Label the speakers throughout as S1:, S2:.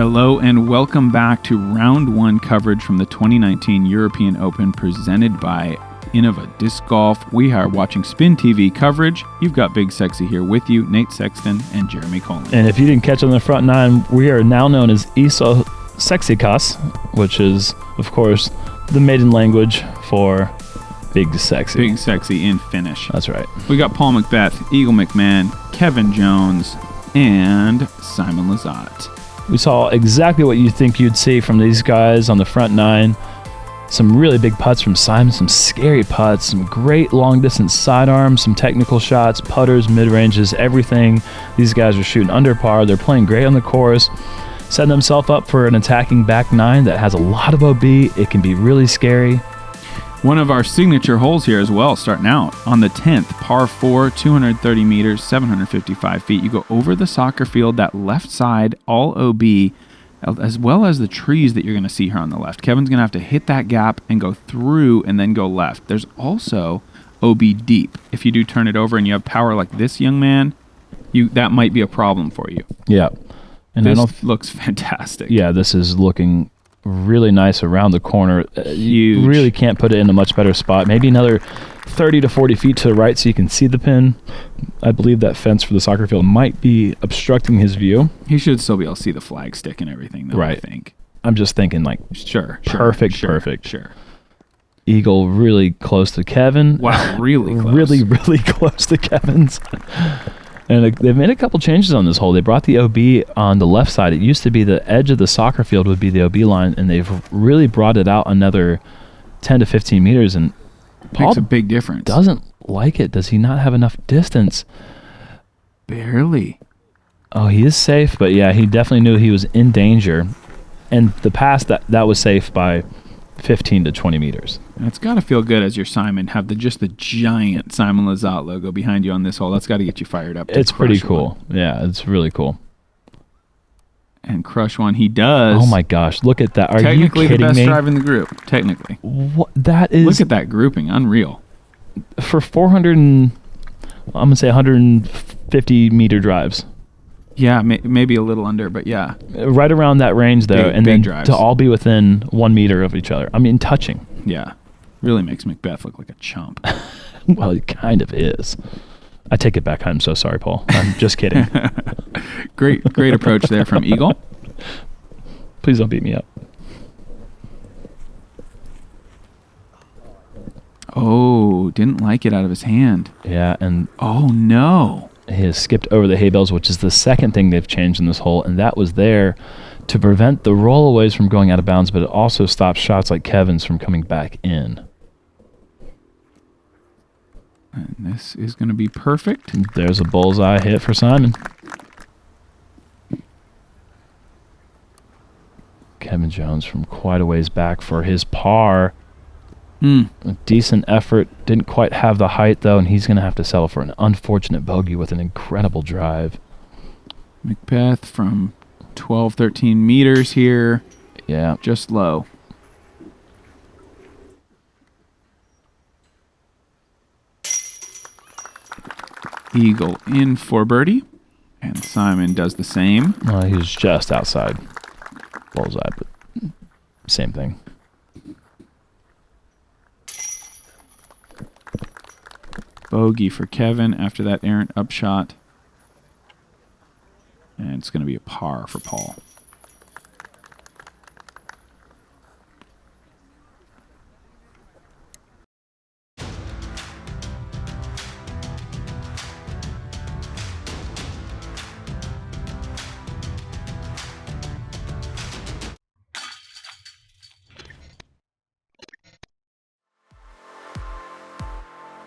S1: Hello and welcome back to round one coverage from the 2019 European Open presented by Innova Disc Golf. We are watching Spin TV coverage. You've got Big Sexy here with you, Nate Sexton and Jeremy Koling.
S2: And if you didn't catch on the front nine, we are now known as Iso Sexikas, which is, of course, the maiden language for Big Sexy.
S1: Big Sexy in Finnish.
S2: That's right.
S1: We got Paul McBeth, Eagle McMahon, Kevin Jones, and Simon Lizotte.
S2: We saw exactly what you think you'd see from these guys on the front nine. Some really big putts from Simon, some scary putts, some great long-distance sidearms, some technical shots, putters, mid-ranges, everything. These guys are shooting under par. They're playing great on the course, setting themselves up for an attacking back nine that has a lot of OB. It can be really scary.
S1: One of our signature holes here as well, starting out on the 10th, par 4, 230 meters, 755 feet. You go over the soccer field, that left side, all OB, as well as the trees that you're going to see here on the left. Kevin's going to have to hit that gap and go through and then go left. There's also OB deep. If you do turn it over and you have power like this, young man, that might be a problem for you.
S2: Yeah. And
S1: this looks fantastic.
S2: Yeah, this is looking really nice around the corner.
S1: Huge.
S2: You really can't put it in a much better spot. Maybe another 30 to 40 feet to the right so you can see the pin. I believe that fence for the soccer field might be obstructing his view.
S1: He should still be able to see the flag stick and everything, though,
S2: right.
S1: I think.
S2: I'm just thinking, like, perfect.
S1: Sure.
S2: Eagle really close to Kevin.
S1: Wow, really close.
S2: Really close to Kevin's. And they've made a couple changes on this hole. They brought the OB on the left side. It used to be the edge of the soccer field would be the OB line, and they've really brought it out another 10 to 15 meters. And Paul
S1: makes a big difference.
S2: Doesn't like it. Does he not have enough distance?
S1: Barely.
S2: Oh, he is safe, but yeah, he definitely knew he was in danger. And the pass, that was safe by 15 to 20 meters.
S1: And it's got to feel good as your Simon have the giant Simon Lizotte logo behind you on this hole. That's got to get you fired up.
S2: It's pretty cool. Yeah, it's really cool.
S1: And crush one. He does.
S2: Oh my gosh, look at that. Are you kidding me?
S1: Technically the best drive in the group. Technically.
S2: What, that is.
S1: Look at that grouping. Unreal.
S2: For 400 and, I'm going to say 150 meter drives.
S1: Yeah, maybe a little under, but yeah.
S2: Right around that range, though, and
S1: big
S2: then
S1: drives.
S2: To all be within 1 meter of each other. I mean, touching.
S1: Yeah. Really makes McBeth look like a chump.
S2: Well, he kind of is. I take it back. I'm so sorry, Paul. I'm just kidding.
S1: Great approach there from Eagle.
S2: Please don't beat me up.
S1: Oh, didn't like it out of his hand.
S2: Yeah, and
S1: oh no.
S2: He has skipped over the hay bales, which is the second thing they've changed in this hole, and that was there to prevent the rollaways from going out of bounds, but it also stops shots like Kevin's from coming back in.
S1: And this is going to be perfect.
S2: There's a bullseye hit for Simon. Kevin Jones from quite a ways back for his par. A decent effort. Didn't quite have the height, though, and he's going to have to settle for an unfortunate bogey with an incredible drive.
S1: McBeth from 12, 13 meters here.
S2: Yeah.
S1: Just low. Eagle in for birdie. And Simon does the same.
S2: Well, he was just outside. Bullseye, but same thing.
S1: Bogey for Kevin after that errant upshot. And it's going to be a par for Paul.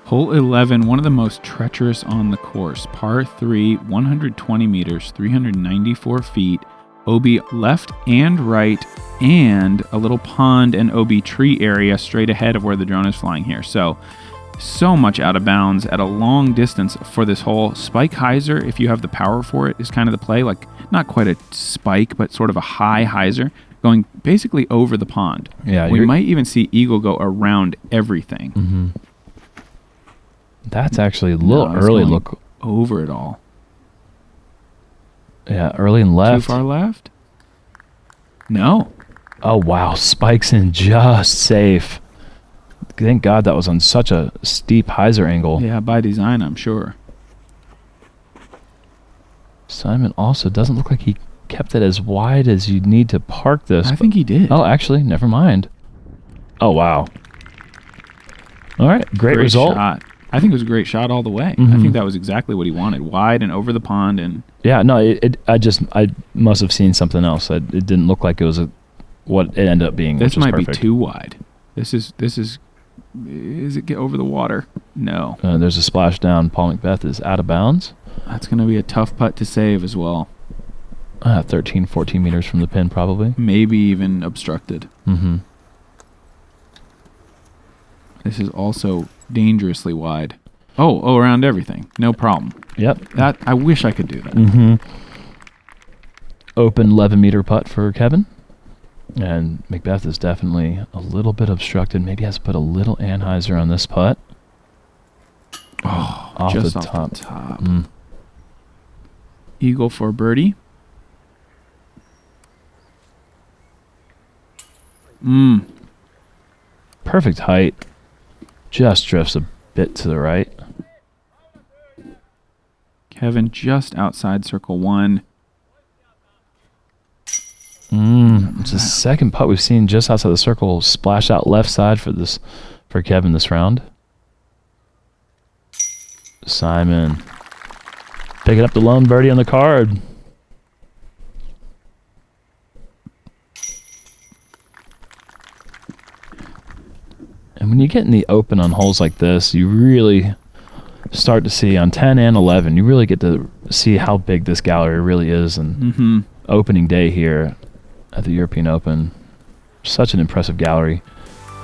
S1: Hole 11, one of the most treacherous on the course. Par 3, 120 meters, 394 feet. OB left and right, and a little pond and OB tree area straight ahead of where the drone is flying here. So much out of bounds at a long distance for this hole. Spike hyzer, if you have the power for it, is kind of the play. Like, not quite a spike, but sort of a high hyzer going basically over the pond.
S2: Yeah,
S1: we might even see Eagle go around everything.
S2: Mm-hmm. That's actually a little early look.
S1: Over it all.
S2: Yeah, early and left.
S1: Too far left? No.
S2: Oh, wow. Spikes in just safe. Thank God that was on such a steep hyzer angle.
S1: Yeah, by design, I'm sure.
S2: Simon also doesn't look like he kept it as wide as you need to park this.
S1: I think he did.
S2: Oh, actually, never mind. Oh, wow. All right, great result.
S1: Shot. I think it was a great shot all the way. I think that was exactly what he wanted. Wide and over the pond. And
S2: yeah, no, I must have seen something else. It didn't look like it was what it ended up being.
S1: This might be
S2: perfect.
S1: too wide. Is it get over the water? No.
S2: There's a splashdown. Paul McBeth is out of bounds.
S1: That's going to be a tough putt to save as well.
S2: 13, 14 meters from the pin, probably.
S1: Maybe even obstructed.
S2: Mm-hmm.
S1: This is also dangerously wide. Oh, around everything. No problem.
S2: Yep.
S1: That I wish I could do that.
S2: Mm-hmm. Open 11-meter putt for Kevin. And McBeth is definitely a little bit obstructed. Maybe has to put a little anhyzer on this putt.
S1: Oh,
S2: off
S1: just
S2: the
S1: off
S2: top.
S1: the top. Eagle for birdie.
S2: Perfect height. Just drifts a bit to the right.
S1: Kevin just outside circle 1.
S2: It's the second putt we've seen just outside the circle splash out left side for Kevin this round. Simon picking up the lone birdie on the card. And when you get in the open on holes like this, you really start to see on 10 and 11, you really get to see how big this gallery really is. And opening day here at the European Open, such an impressive gallery.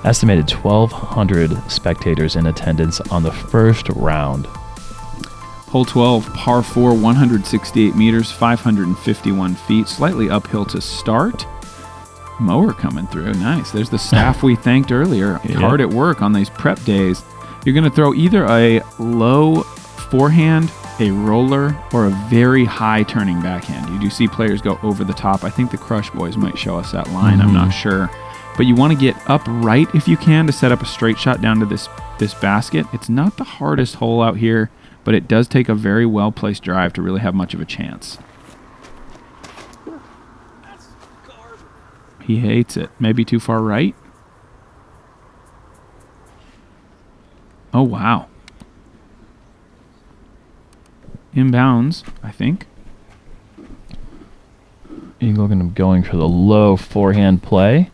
S2: Estimated 1,200 spectators in attendance on the first round.
S1: Hole 12, par 4, 168 meters, 551 feet, slightly uphill to start. Mower coming through. Nice. There's the staff we thanked earlier. Hard at work on these prep days. You're going to throw either a low forehand, a roller, or a very high turning backhand. You do see players go over the top. I think the Crush Boys might show us that line. I'm not sure. But you want to get upright if you can to set up a straight shot down to this basket. It's not the hardest hole out here, but it does take a very well-placed drive to really have much of a chance. He hates it. Maybe too far right. Oh, wow. Inbounds, I think.
S2: Eagle going for the low forehand play.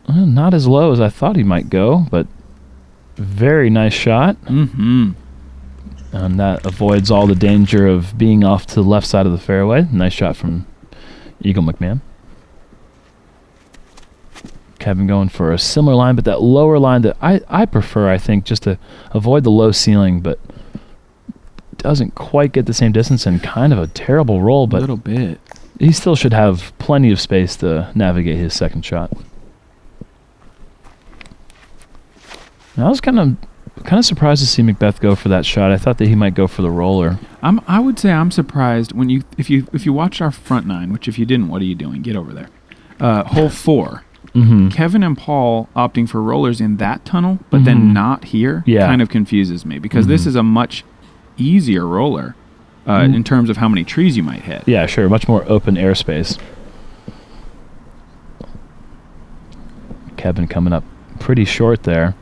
S2: Not as low as I thought he might go, but very nice shot. And that avoids all the danger of being off to the left side of the fairway. Nice shot from Eagle McMahon. Kevin going for a similar line, but that lower line that I prefer, I think, just to avoid the low ceiling, but doesn't quite get the same distance and kind of a terrible roll, but
S1: a little bit.
S2: He still should have plenty of space to navigate his second shot. I was kind of surprised to see McBeth go for that shot. I thought that he might go for the roller.
S1: I would say I'm surprised when if you watched our front nine, which if you didn't, what are you doing? Get over there. Hole 4. Kevin and Paul opting for rollers in that tunnel, but then not here, kind of confuses me because this is a much easier roller in terms of how many trees you might hit.
S2: Yeah, sure. Much more open airspace. Kevin coming up pretty short there.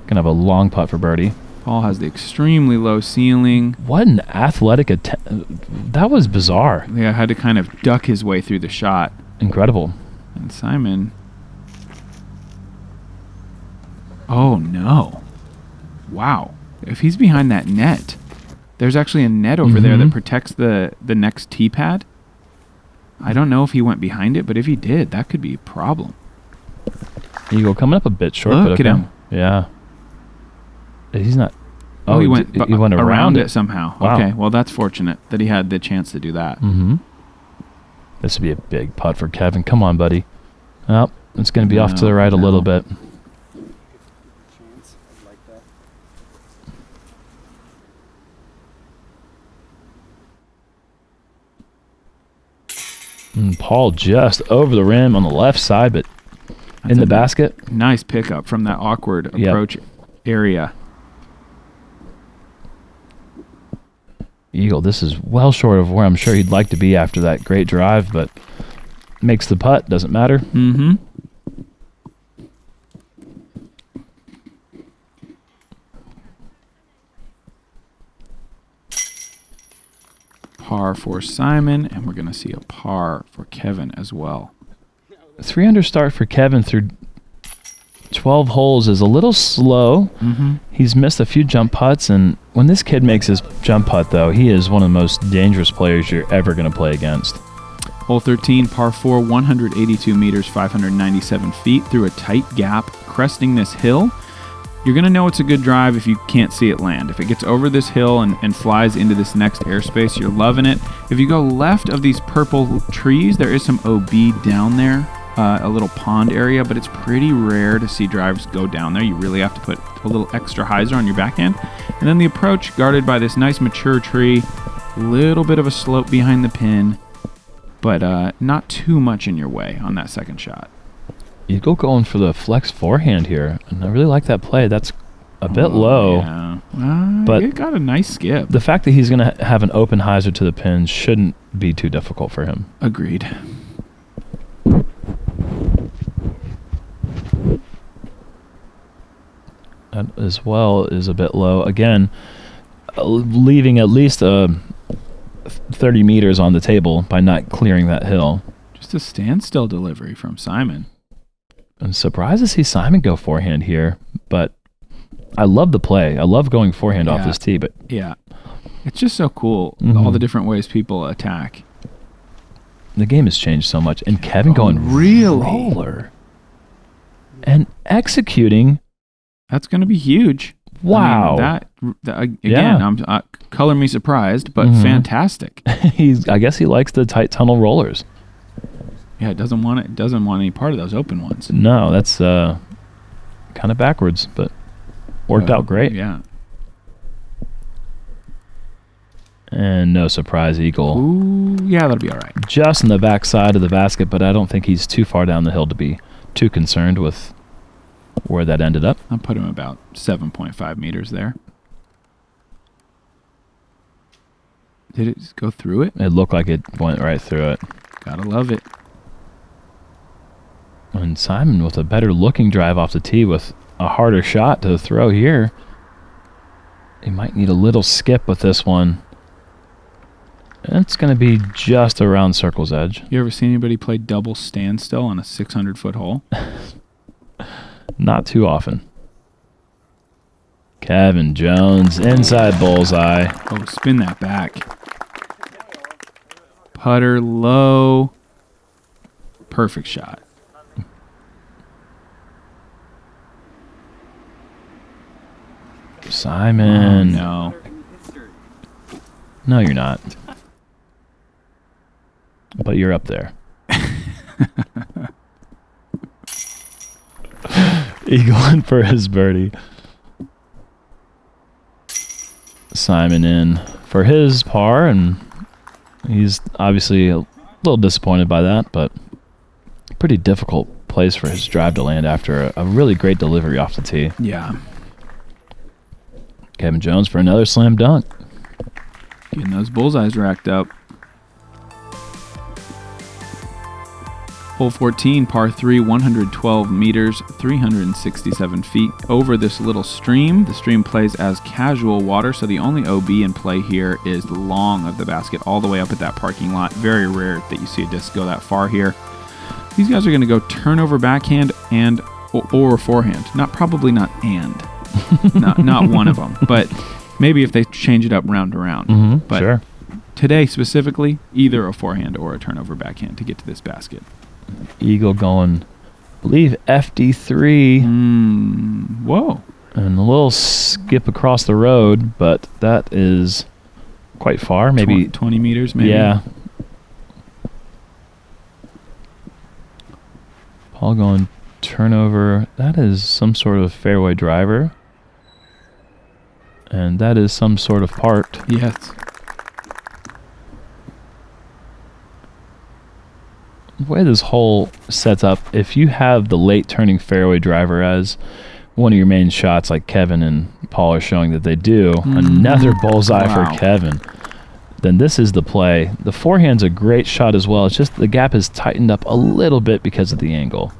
S2: Gonna have a long putt for birdie.
S1: Paul has the extremely low ceiling.
S2: What an athletic that was bizarre.
S1: Yeah, had to kind of duck his way through the shot.
S2: Incredible.
S1: And Simon. Oh, no. Wow. If he's behind that net, there's actually a net over there that protects the next tee pad. I don't know if he went behind it, but if he did, that could be a problem.
S2: Eagle coming up a bit short.
S1: Look at him.
S2: Yeah. He's not.
S1: Oh, he went around it somehow.
S2: Wow.
S1: Okay, well, that's fortunate that he had the chance to do that.
S2: This would be a big putt for Kevin. Come on, buddy. Oh, it's going to be off to the right a little bit. And Paul just over the rim on the left side, but in the basket.
S1: Nice pickup from that awkward approach area.
S2: Eagle, this is well short of where I'm sure he'd like to be after that great drive, but makes the putt, doesn't matter.
S1: Mm-hmm. Par for Simon, and we're going to see a par for Kevin as well.
S2: 3-under start for Kevin through 12 holes is a little slow.
S1: Mm-hmm.
S2: He's missed a few jump putts, and when this kid makes his jump putt, though, he is one of the most dangerous players you're ever going to play against.
S1: Hole 13, par 4, 182 meters, 597 feet through a tight gap, cresting this hill. You're going to know it's a good drive if you can't see it land. If it gets over this hill and flies into this next airspace, you're loving it. If you go left of these purple trees, there is some OB down there, a little pond area, but it's pretty rare to see drives go down there. You really have to put a little extra hyzer on your backhand. And then the approach, guarded by this nice mature tree, little bit of a slope behind the pin, but not too much in your way on that second shot.
S2: Eagle going for the flex forehand here, and I really like that play. That's a bit low.
S1: Yeah.
S2: But
S1: it got a nice skip.
S2: The fact that he's going to have an open hyzer to the pin shouldn't be too difficult for him.
S1: Agreed.
S2: That as well is a bit low. Again, leaving at least 30 meters on the table by not clearing that hill.
S1: Just a standstill delivery from Simon.
S2: I'm surprised to see Simon go forehand here, but I love the play. I love going forehand off this tee, but
S1: yeah, it's just so cool, all the different ways people attack.
S2: The game has changed so much, and Kevin going
S1: really
S2: roller and executing.
S1: That's going to be huge.
S2: Wow.
S1: I mean, again, I'm color me surprised, but fantastic.
S2: I guess he likes the tight tunnel rollers.
S1: Yeah, it doesn't want any part of those open ones.
S2: No, that's kind of backwards, but worked out great.
S1: Yeah.
S2: And no surprise, Eagle.
S1: Ooh, yeah, that'll be all right.
S2: Just in the back side of the basket, but I don't think he's too far down the hill to be too concerned with where that ended up.
S1: I'll put him about 7.5 meters there. Did it just go through it?
S2: It looked like it went right through it.
S1: Gotta love it.
S2: And Simon with a better looking drive off the tee with a harder shot to throw here. He might need a little skip with this one. It's going to be just around circle's edge.
S1: You ever seen anybody play double standstill on a 600-foot hole?
S2: Not too often. Kevin Jones, inside bullseye.
S1: Oh, spin that back. Putter low. Perfect shot.
S2: Simon.
S1: Oh, no.
S2: No, you're not. But you're up there. Eagle in for his birdie. Simon in for his par, and he's obviously a little disappointed by that, but pretty difficult place for his drive to land after a really great delivery off the tee.
S1: Yeah.
S2: Kevin Jones for another slam dunk.
S1: Getting those bullseyes racked up. Hole 14, par 3, 112 meters, 367 feet over this little stream. The stream plays as casual water, so the only OB in play here is the long of the basket all the way up at that parking lot. Very rare that you see a disc go that far here. These guys are going to go turnover backhand and or forehand. Not one of them, but maybe if they change it up round to round. But
S2: sure.
S1: Today specifically, either a forehand or a turnover backhand to get to this basket.
S2: Eagle going, I believe, FD3.
S1: Whoa.
S2: And a little skip across the road, but that is quite far. Maybe
S1: 20 meters, maybe.
S2: Yeah. Paul going turnover. That is some sort of fairway driver. And that is some sort of parked.
S1: Yes.
S2: the way this hole sets up, if you have the late turning fairway driver as one of your main shots, like Kevin and Paul are showing that they do, another bullseye for Kevin, then this is the play. The forehand's a great shot as well. It's just the gap is tightened up a little bit because of the angle.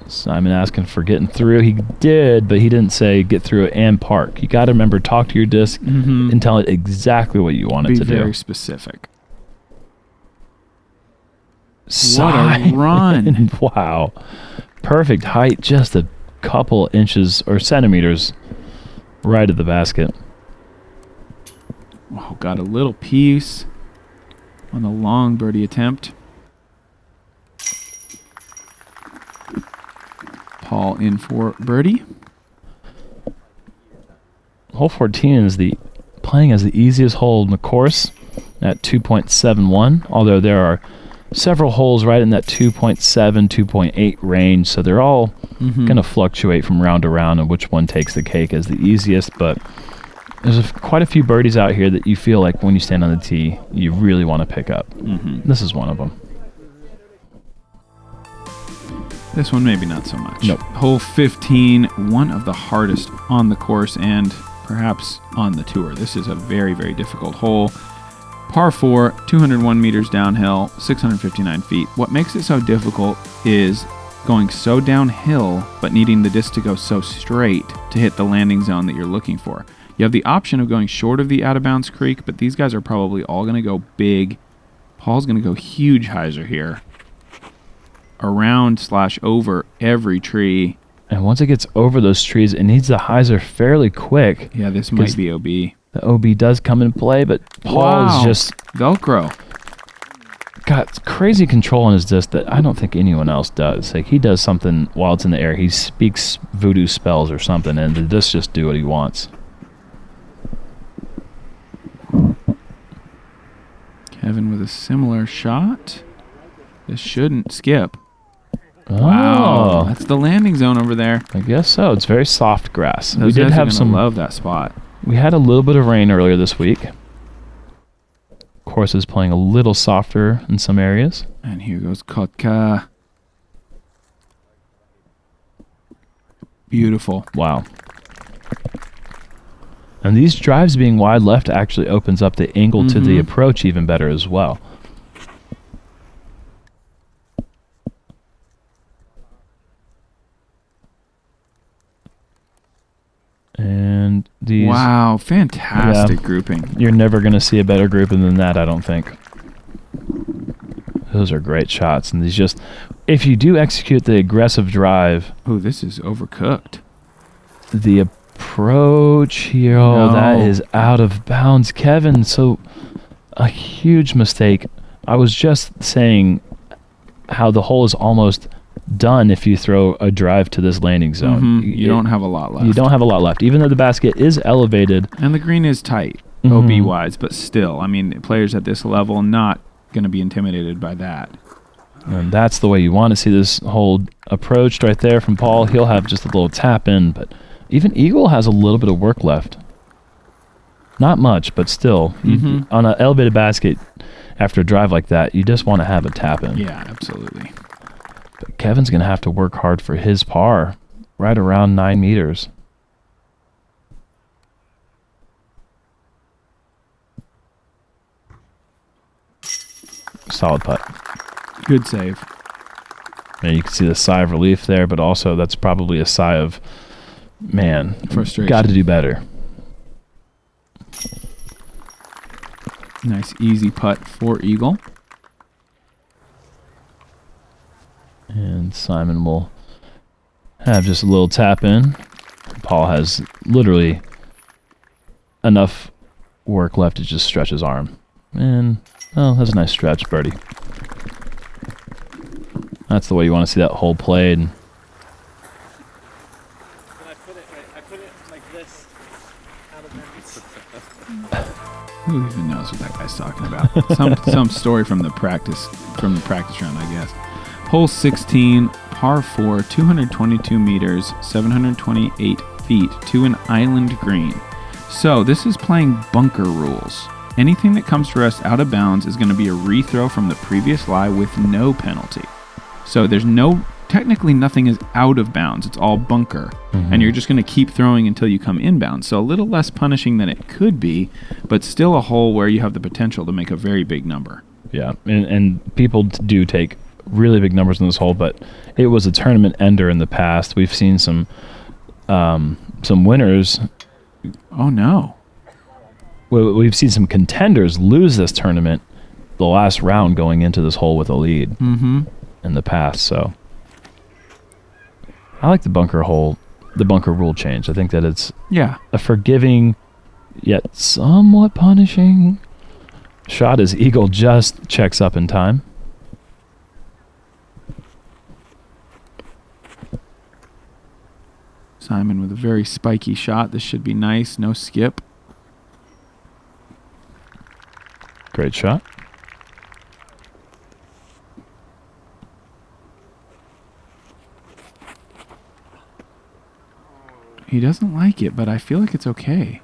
S2: Simon asking for getting through. He did, but he didn't say get through it and park. You got to remember, talk to your disc and tell it exactly what you want it to do.
S1: Be very specific.
S2: What
S1: a run.
S2: Wow. Perfect height, just a couple inches or centimeters right at the basket.
S1: Oh, got a little piece on the long birdie attempt. Paul in for birdie.
S2: Hole 14 is playing as the easiest hole in the course at 2.71, although there are several holes right in that 2.7, 2.8 range, so they're all going to fluctuate from round to round, and which one takes the cake as the easiest. But there's quite a few birdies out here that you feel like when you stand on the tee, you really want to pick up. This is one of them.
S1: This one maybe not so much.
S2: Nope.
S1: Hole 15, one of the hardest on the course and perhaps on the tour. This is a very, very difficult hole. Par 4, 201 meters downhill, 659 feet. What makes it so difficult is going so downhill, but needing the disc to go so straight to hit the landing zone that you're looking for. You have the option of going short of the out-of-bounds creek, but these guys are probably all going to go big. Paul's going to go huge hyzer here. Around/over every tree.
S2: And once it gets over those trees, it needs the hyzer fairly quick.
S1: Yeah, this might be OB.
S2: The OB does come into play, but Paul is just
S1: Velcro.
S2: Got crazy control on his disc that I don't think anyone else does. Like, he does something while it's in the air. He speaks voodoo spells or something, and the disc just do what he wants.
S1: Kevin with a similar shot. This shouldn't skip.
S2: Oh.
S1: Wow, that's the landing zone over there.
S2: I guess so. It's very soft grass.
S1: Those guys are gonna love that spot.
S2: We had a little bit of rain earlier this week. Course is playing a little softer in some areas.
S1: And here goes Kotka. Beautiful.
S2: Wow. And these drives being wide left actually opens up the angle to the approach even better as well. And these...
S1: Wow, fantastic grouping.
S2: You're never going to see a better grouping than that, I don't think. Those are great shots. And these just... If you do execute the aggressive drive...
S1: Oh, this is overcooked.
S2: The approach here, that is out of bounds. Kevin, so a huge mistake. I was just saying how the hole is almost done if you throw a drive to this landing zone.
S1: You don't have a lot left.
S2: You don't have a lot left, even though the basket is elevated.
S1: And the green is tight, OB-wise, but still, I mean, players at this level not going to be intimidated by that.
S2: And that's the way you want to see this hole approached right there from Paul. He'll have just a little tap in, but even Eagle has a little bit of work left. Not much, but still. On an elevated basket, after a drive like that, you just want to have a tap in.
S1: Yeah, absolutely.
S2: But Kevin's going to have to work hard for his par, right around 9 meters. Solid putt.
S1: Good save.
S2: And you can see the sigh of relief there, but also that's probably a sigh of, man,
S1: frustration.
S2: Got to do better.
S1: Nice easy putt for Eagle.
S2: And Simon will have just a little tap in. Paul has literally enough work left to just stretch his arm. And, oh, that's a nice stretch, birdie. That's the way you want to see that hole played.
S3: I put it like this. Out of bounds.
S1: Who even knows what that guy's talking about? some story from the practice round, I guess. Hole 16, par 4, 222 meters, 728 feet to an island green. So this is playing bunker rules. Anything that comes to us out of bounds is going to be a rethrow from the previous lie with no penalty. So there's technically nothing is out of bounds. It's all bunker. And you're just going to keep throwing until you come inbound. So a little less punishing than it could be, but still a hole where you have the potential to make a very big number.
S2: Yeah, and people do take really big numbers in this hole, but it was a tournament ender in the past. We've seen some winners.
S1: Oh, no.
S2: We've seen some contenders lose this tournament the last round going into this hole with a lead in the past. So I like the bunker rule change. I think that it's a forgiving yet somewhat punishing shot as Eagle just checks up in time.
S1: Simon with a very spiky shot. This should be nice. No skip.
S2: Great shot.
S1: He doesn't like it, but I feel like it's okay.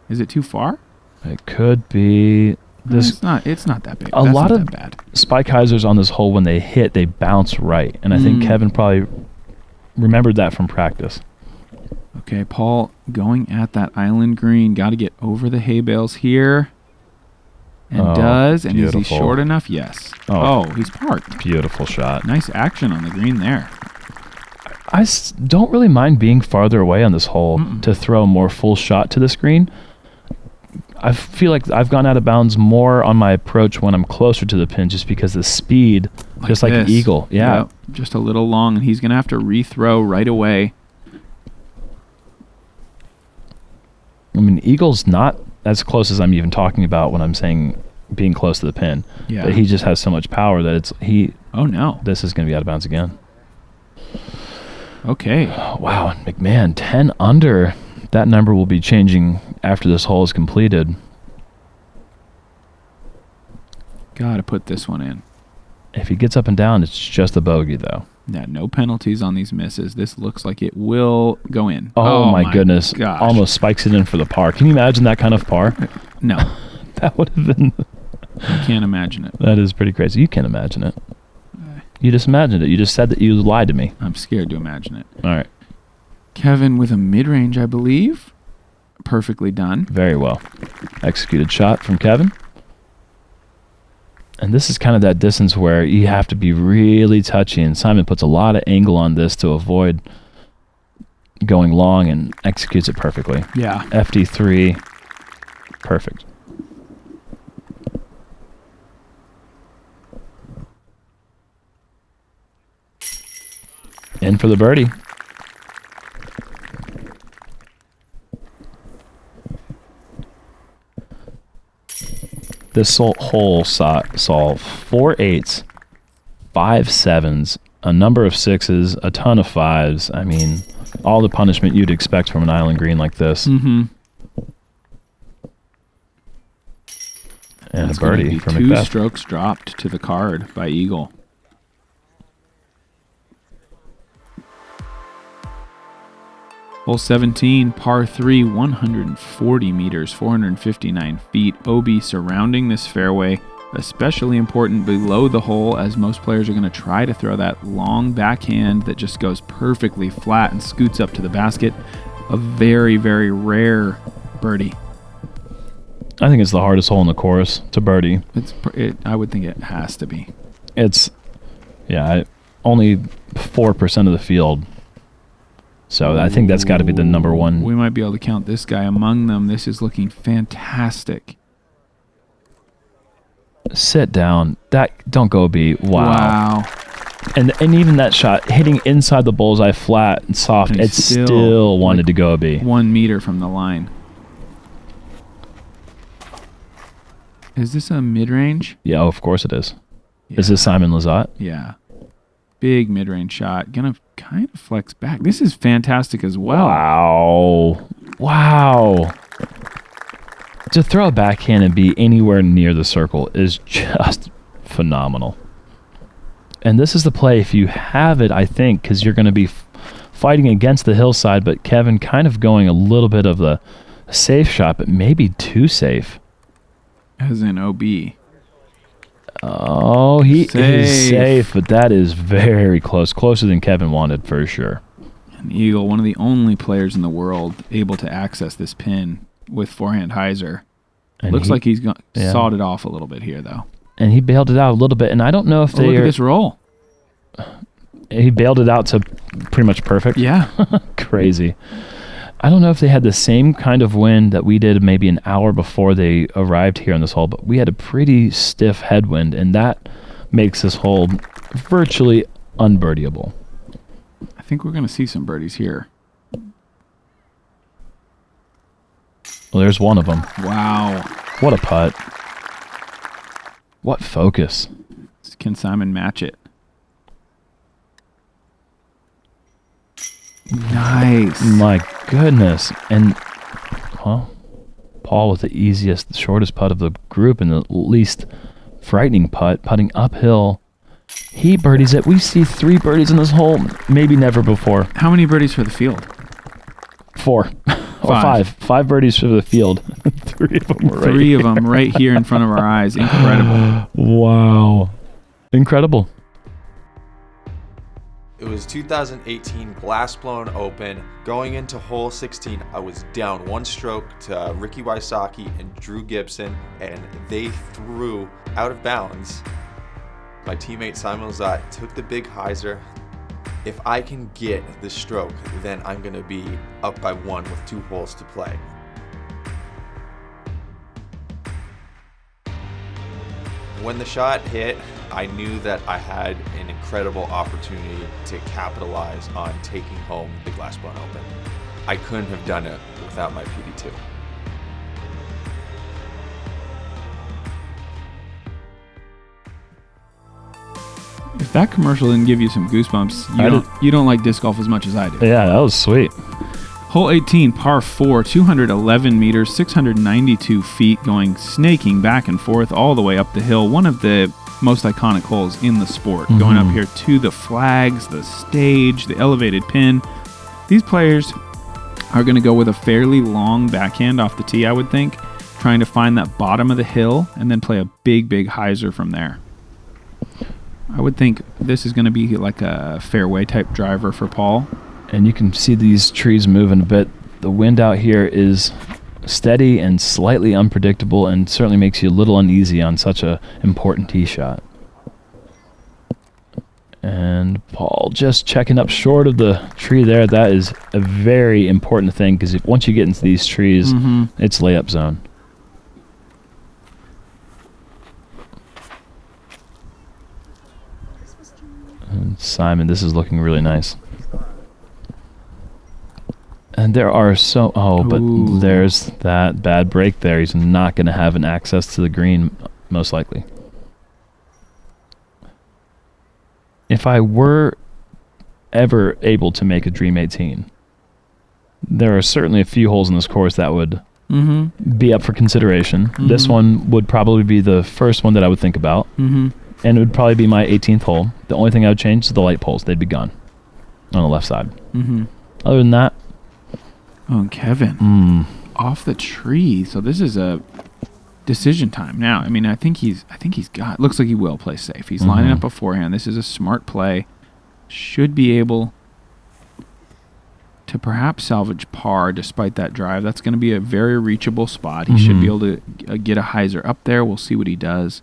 S1: Is it too far?
S2: It could be.
S1: It's not that big.
S2: A lot of spike hyzers on this hole, when they hit, they bounce right. And I think Kevin probably remembered that from practice.
S1: Okay, Paul going at that island green. Got to get over the hay bales here. And does. And
S2: beautiful.
S1: Is he short enough? Yes. Oh, he's parked.
S2: Beautiful shot.
S1: Nice action on the green there.
S2: I don't really mind being farther away on this hole to throw a more full shot to this green. I feel like I've gone out of bounds more on my approach when I'm closer to the pin, just because the speed, just like an Eagle. Yeah.
S1: Yep, just a little long, and he's going to have to rethrow right away.
S2: I mean, Eagle's not as close as I'm even talking about when I'm saying being close to the pin.
S1: Yeah.
S2: But he just has so much power that
S1: Oh, no.
S2: This is going to be out of bounds again.
S1: Okay.
S2: Wow, McMahon, 10 under. That number will be changing after this hole is completed.
S1: Got to put this one in.
S2: If he gets up and down, it's just a bogey, though.
S1: Yeah, no penalties on these misses. This looks like it will go in.
S2: Oh my goodness.
S1: Gosh.
S2: Almost spikes it in for the par. Can you imagine that kind of par?
S1: No.
S2: That would have been...
S1: I can't imagine it.
S2: That is pretty crazy. You can't imagine it. You just imagined it. You just said that you lied to me.
S1: I'm scared to imagine it.
S2: All right.
S1: Kevin with a mid-range, I believe. Perfectly done.
S2: Very well. Executed shot from Kevin. And this is kind of that distance where you have to be really touchy, and Simon puts a lot of angle on this to avoid going long and executes it perfectly.
S1: Yeah.
S2: FD3. Perfect. In for the birdie. This hole saw 4 8s, 5 7s, a number of 6s, a ton of 5s. I mean, all the punishment you'd expect from an island green like this.
S1: Mm-hmm.
S2: And a birdie for
S1: Two
S2: McBeth.
S1: strokes dropped to the card by Eagle. Hole 17, par 3, 140 meters, 459 feet. OB surrounding this fairway, especially important below the hole, as most players are going to try to throw that long backhand that just goes perfectly flat and scoots up to the basket. A very, very rare birdie.
S2: I think it's the hardest hole in the course to birdie.
S1: I would think it has to be.
S2: Only 4% of the field. So I think that's got to be the number one.
S1: We might be able to count this guy among them. This is looking fantastic.
S2: Sit down. Don't go B.
S1: Wow.
S2: And even that shot, hitting inside the bullseye flat and soft,
S1: And
S2: it still wanted to go B.
S1: 1 meter from the line. Is this a mid-range?
S2: Yeah, of course it is.
S1: Yeah.
S2: Is this Simon Lizotte?
S1: Yeah. Big mid-range shot. Gonna kind of flex back. This is fantastic as well.
S2: Wow. To throw a backhand and be anywhere near the circle is just phenomenal. And this is the play if you have it, I think, because you're going to be fighting against the hillside, but Kevin kind of going a little bit of the safe shot, but maybe too safe.
S1: As in OB.
S2: Oh, he is safe, but that is very close. Closer than Kevin wanted, for sure.
S1: An eagle, one of the only players in the world able to access this pin with forehand hyzer.
S2: And
S1: Looks like he's sawed it off a little bit here, though.
S2: And he bailed it out a little bit, and I don't know if
S1: look at this roll.
S2: He bailed it out to pretty much perfect.
S1: Yeah.
S2: Crazy. I don't know if they had the same kind of wind that we did maybe an hour before they arrived here on this hole, but we had a pretty stiff headwind, and that makes this hole virtually unbirdieable.
S1: I think we're going to see some birdies here.
S2: Well, there's one of them.
S1: Wow.
S2: What a putt. What focus.
S1: Can Simon match it? Nice.
S2: My goodness. And, well, Paul with the easiest, shortest putt of the group and the least frightening putt, putting uphill. He birdies it. We see 3 birdies in this hole, maybe never before.
S1: How many birdies for the field?
S2: 4. Or 5. 5 birdies for the field. 3 of them right
S1: 3 of them right here in front of our eyes. Incredible.
S2: Wow. Incredible.
S4: It was 2018 Glassblown Open. Going into hole 16, I was down 1 stroke to Ricky Wysocki and Drew Gibson, and they threw out of bounds. My teammate Simon Lizotte took the big hyzer. If I can get the stroke, then I'm going to be up by 1 with 2 holes to play. When the shot hit, I knew that I had an incredible opportunity to capitalize on taking home the Glassblown Open. I couldn't have done it without my PD2.
S1: If that commercial didn't give you some goosebumps, you don't like disc golf as much as I do.
S2: Yeah, that was sweet.
S1: Hole 18, par 4, 211 meters, 692 feet, going snaking back and forth all the way up the hill. One of the most iconic holes in the sport. Going up here to the flags, the stage, the elevated pin. These players are going to go with a fairly long backhand off the tee, I would think, trying to find that bottom of the hill and then play a big, big hyzer from there. I would think this is going to be like a fairway type driver for Paul.
S2: And you can see these trees moving a bit. The wind out here is steady and slightly unpredictable and certainly makes you a little uneasy on such a important tee shot. And Paul just checking up short of the tree there. That is a very important thing because once you get into these trees, it's layup zone. And Simon, this is looking really nice. And there are but there's that bad break there. He's not going to have an access to the green, most likely. If I were ever able to make a Dream 18, there are certainly a few holes in this course that would be up for consideration. This one would probably be the first one that I would think about. And it would probably be my 18th hole. The only thing I would change is the light poles. They'd be gone on the left side. Other than that,
S1: oh, and Kevin off the tree. So this is a decision time now. I mean, I think he's got. Looks like he will play safe. He's lining up beforehand. This is a smart play. Should be able to perhaps salvage par despite that drive. That's going to be a very reachable spot. He should be able to get a hyzer up there. We'll see what he does.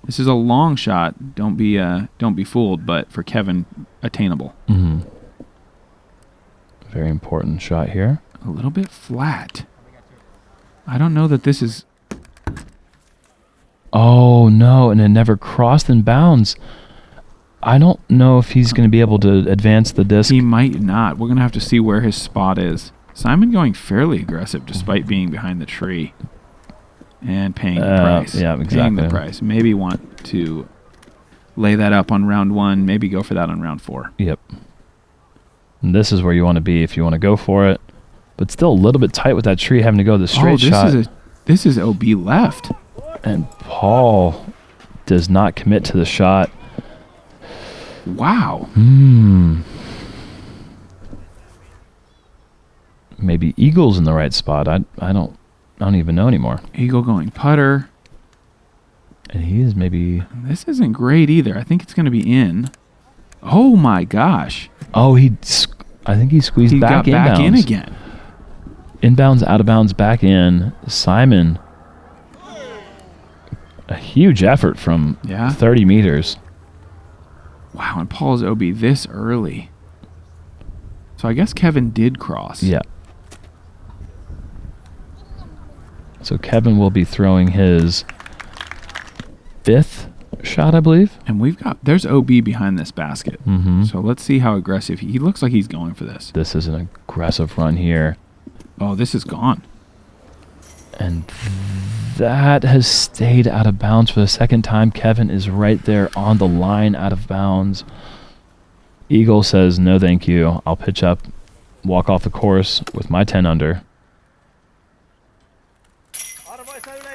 S1: This is a long shot. Don't be fooled. But for Kevin, attainable.
S2: Very important shot here.
S1: A little bit flat. I don't know that this is...
S2: Oh, no, and it never crossed in bounds. I don't know if he's going to be able to advance the disc.
S1: He might not. We're going to have to see where his spot is. Simon going fairly aggressive despite being behind the tree. And paying the price.
S2: Yeah, exactly.
S1: Paying the price. Maybe want to lay that up on round 1. Maybe go for that on round 4.
S2: Yep. And this is where you want to be if you want to go for it. But still a little bit tight with that tree having to go the straight shot.
S1: This is OB left.
S2: And Paul does not commit to the shot.
S1: Wow.
S2: Maybe Eagle's in the right spot. I don't even know anymore.
S1: Eagle going putter.
S2: And he is maybe...
S1: This isn't great either. I think it's going to be in. Oh, my gosh.
S2: Oh, I think he squeezed back
S1: He got back in again.
S2: Inbounds, out of bounds, back in. Simon, a huge effort from 30 meters.
S1: Wow, and Paul's OB this early. So I guess Kevin did cross.
S2: Yeah. So Kevin will be throwing his 5th shot, I believe.
S1: And there's OB behind this basket.
S2: Mm-hmm.
S1: So let's see how aggressive he looks like he's going for this.
S2: This is an aggressive run here.
S1: Oh, this is gone.
S2: And that has stayed out of bounds for the second time. Kevin is right there on the line, out of bounds. Eagle says, no thank you. I'll pitch up, walk off the course with my 10 under.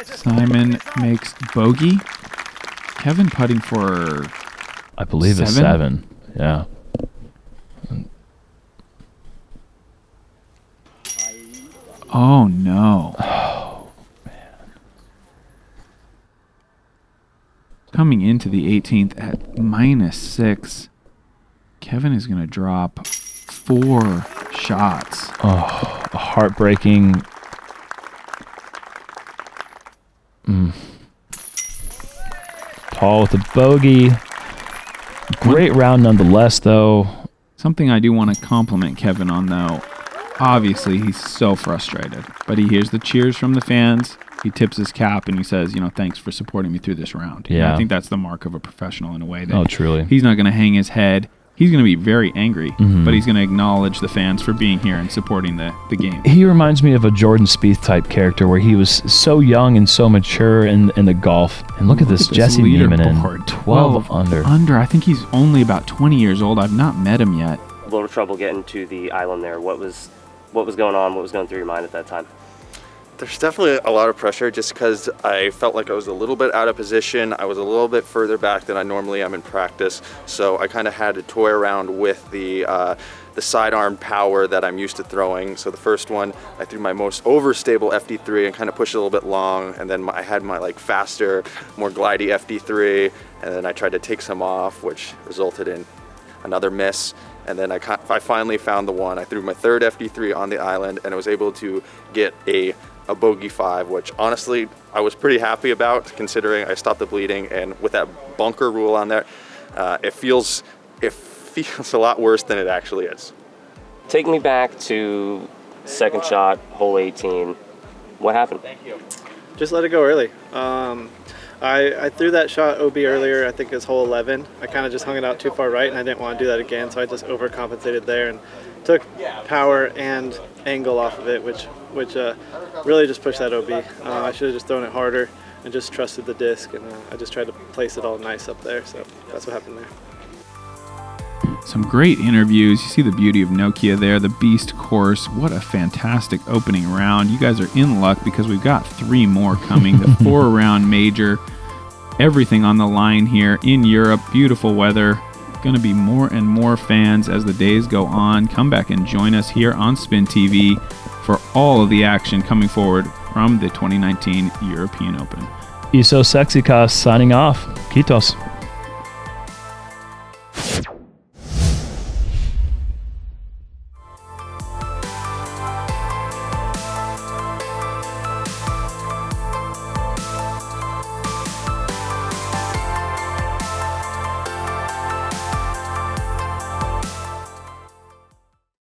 S1: Simon makes bogey. Kevin putting for...
S2: I believe it's 7. Yeah.
S1: Oh, no.
S2: Oh, man.
S1: Coming into the 18th at -6. Kevin is going to drop 4 shots.
S2: Oh, a heartbreaking... Paul with a bogey. Great round nonetheless, though.
S1: Something I do want to compliment Kevin on, though. Obviously, he's so frustrated, but he hears the cheers from the fans. He tips his cap and he says, thanks for supporting me through this round.
S2: Yeah.
S1: I think that's the mark of a professional in a way. That
S2: oh, truly.
S1: He's not going to hang his head. He's going to be very angry, but he's going to acknowledge the fans for being here and supporting the game.
S2: He reminds me of a Jordan Spieth type character where he was so young and so mature in the golf. And look at this Jesse Neiman, 12 under.
S1: I think he's only about 20 years old. I've not met him yet.
S5: A little trouble getting to the island there. What was going on? What was going through your mind at that time?
S6: There's definitely a lot of pressure just because I felt like I was a little bit out of position. I was a little bit further back than I normally am in practice, so I kind of had to toy around with the sidearm power that I'm used to throwing. So the first one, I threw my most overstable FD3 and kind of pushed it a little bit long, and then I had my faster, more glidey FD3, and then I tried to take some off, which resulted in another miss. And then I finally found the one. I threw my 3rd FD3 on the island, and I was able to get a bogey 5, which honestly I was pretty happy about, considering I stopped the bleeding. And with that bunker rule on there, it feels a lot worse than it actually is.
S5: Take me back to second shot, hole 18. What happened?
S3: Just let it go early. I threw that shot OB earlier, I think it was hole 11. I kind of just hung it out too far right, and I didn't want to do that again, so I just overcompensated there and took power and angle off of it, which really just pushed that OB. I should have just thrown it harder and just trusted the disc, and I just tried to place it all nice up there, so that's what happened there.
S1: Some great interviews. You see the beauty of Nokia there, the Beast course. What a fantastic opening round. You guys are in luck because we've got 3 more coming. The 4-round major. Everything on the line here in Europe. Beautiful weather. Going to be more and more fans as the days go on. Come back and join us here on Spin TV for all of the action coming forward from the 2019 European Open.
S2: Iso Sexikas signing off. Kitos.